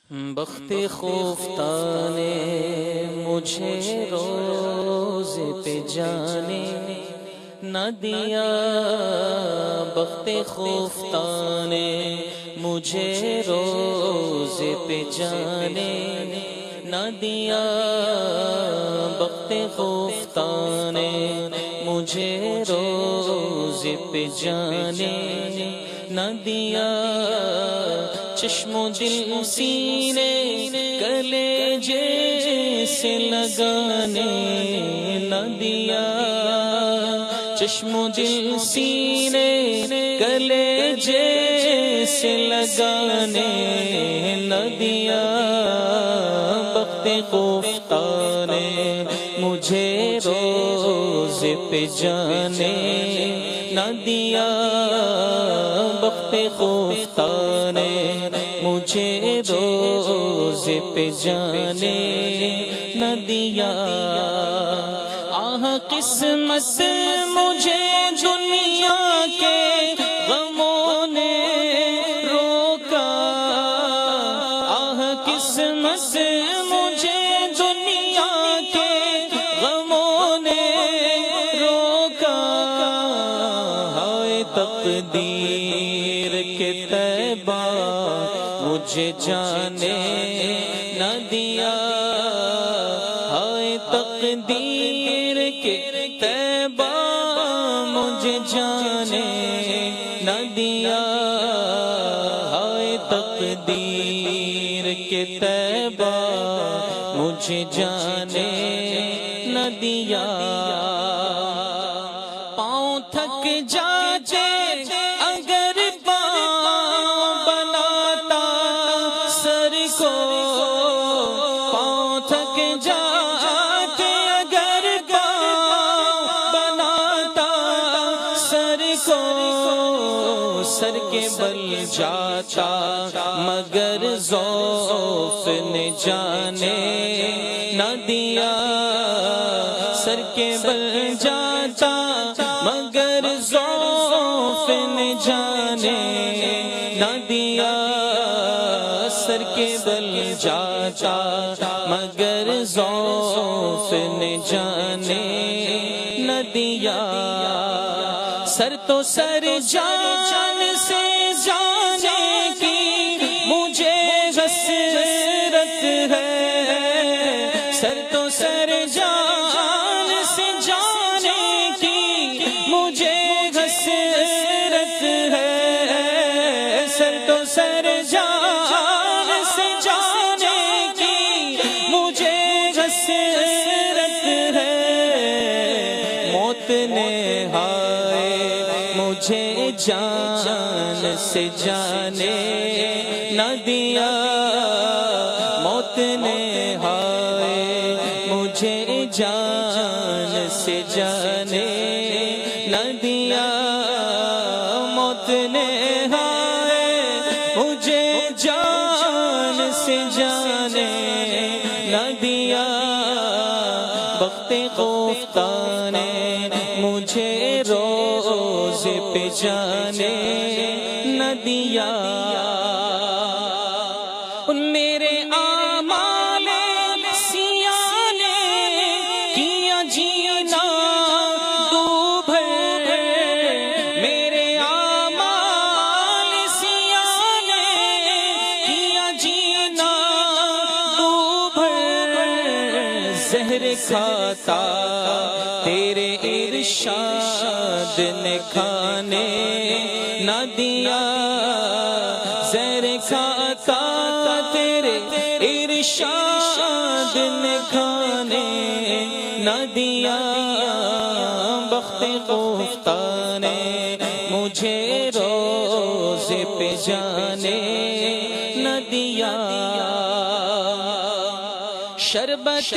بخت خفتہ نے مجھے روز پہ جانے نہ دیا، بخت خفتہ نے مجھے روز پہ جانے نہ دیا، بخت خفتہ نے مجھے روز پہ جانے نہ دیا، چشم و دل سینے کلیجے سے لگانے نہ دیا، چشم و دل سینے کلیجے سے لگانے نہ دیا، بخت خفتہ نے مجھے روز پہ جانے نہ دیا، بخت خفتہ نے مجھے روز پہ جانے نہ دیا، آہ قسمت مجھے دنیا کے غموں نے روکا، آہ قسمت مجھے دنیا کے غموں نے روکا، ہائے تقدیر کے تیبہ مجھے جانے نہ دیا، ہائے تقدیر کے تیبہ مجھے جانے نہ دیا، ہائے تقدیر کے تیبہ مجھے جانے نہ دیا، پاؤں تھک جاتے اگر پاؤں بناتا سر کو، پاؤں تھک جاتے اگر پاؤں بناتا سر کو، سر کے بل جاتا مگر ضعف نے جانے نہ دیا، سر کے بل جاتا مگر ضعف نے جانے نہ دیا، سر کے بل جاتا مگر ضعف نے جانے نہ دیا، سر تو سر جان سے جانے کی مجھے حسرت ہے، سر تو سر جان سے جانے کی مجھے حسرت ہے، سر تو سر جان سے جانے کی مجھے حسرت ہے، موت نے ہائے مجھے جان سے جانے نہ دیا، موت نے ہائے مجھے جان سے جانے نہ دیا، موت نے ہائے مجھے جان سے جانے نہ دیا، بخت خفتہ نے مجھے روز پہ جانے نہ دیا، میرے اعمال سیاہ نے کیا جینا ڈوب ہے، میرے اعمال سیاہ نے کیا جینا ڈوب ہے، زہر کھاتا تیرے ارشاد نے کھانے نہ دیا، زہر کھاتا تیرے ارشاد نے کھانے نہ دیا، بخت خفتہ نے مجھے روز پہ جانے نہ دیا، شربت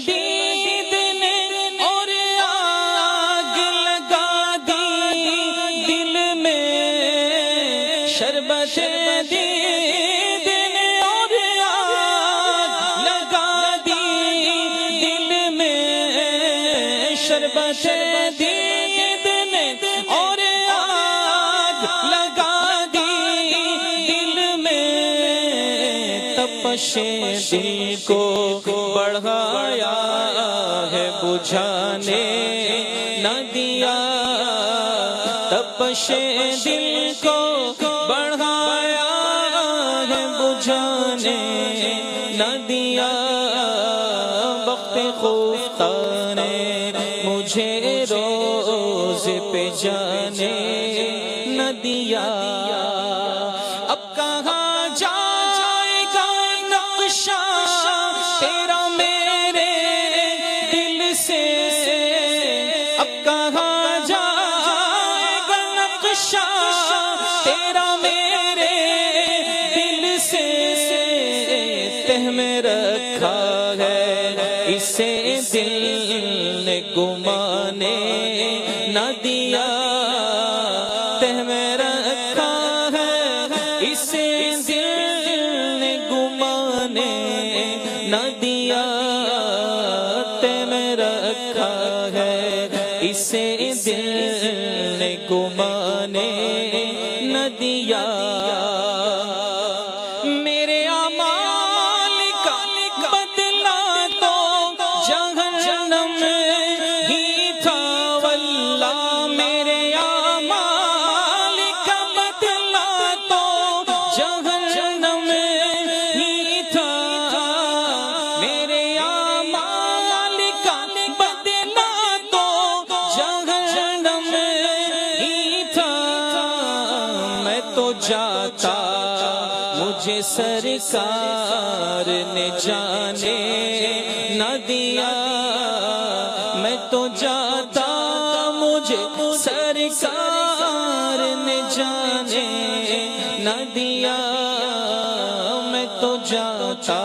دید نے اور آگ لگا دی دل میں، شربت دید نے اور آگ لگا دی دل میں، شربت دید نے اور آگ لگا دی دل میں، تب تپش دل کو بڑھایا ہے بجھانے نہ دیا تپش دل کو بڑھایا ہے بجھانے نہ دیا وقت خفتہ نے مجھے روز پہ جانے نہ دیا اب کہاں جائے گا نقشہ تیرا میرے دل سے اب کہاں جائے گا نقشہ تیرا میرے دل سے تہ میں رکھا ہے اسے دل نے گمانے نہ دیا تہ میں رکھا ہے اسے دل نے گمانے نہ دیا تہ میں رکھا ہے اسے دل نے گمانے نہ دیا میرے اعمال کا بدلہ تو جہنم ہی تھا واللہ میرے اعمال کا بدلہ تو جہنم ہی تھا میرے اعمال کا بدلہ تو جہنم ہی تھا میں تو جاتا مجھے سرکار نے جانے نہ دیا میں تو جاتا مجھے سرکار نے جانے نہ دیا میں تو جاتا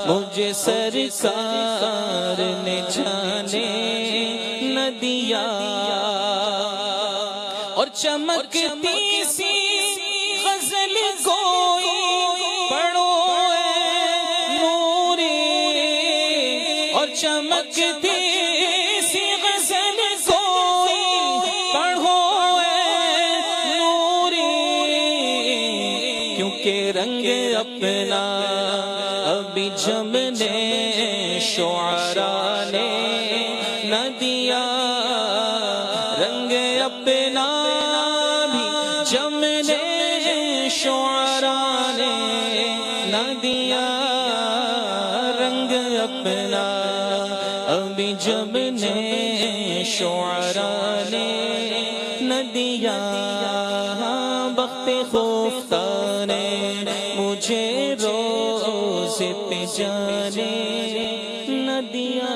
مجھے سرکار نے جانے نہ دیا اور چمکتی سی غزل کوئی پڑھو اے نوری اور چمکتی سی غزل کوئی پڑھو اے نوری کیونکہ رنگ اپنا ابھی جمنے شعراء نے نہ دیا رنگ اپنا بھی جمنے شعراء نے نہ دیا رنگ اپنا ابھی جمنے شعراء نے نہ دیا وقت خفتہ نے مجھے روز پہ جانے نہ دیا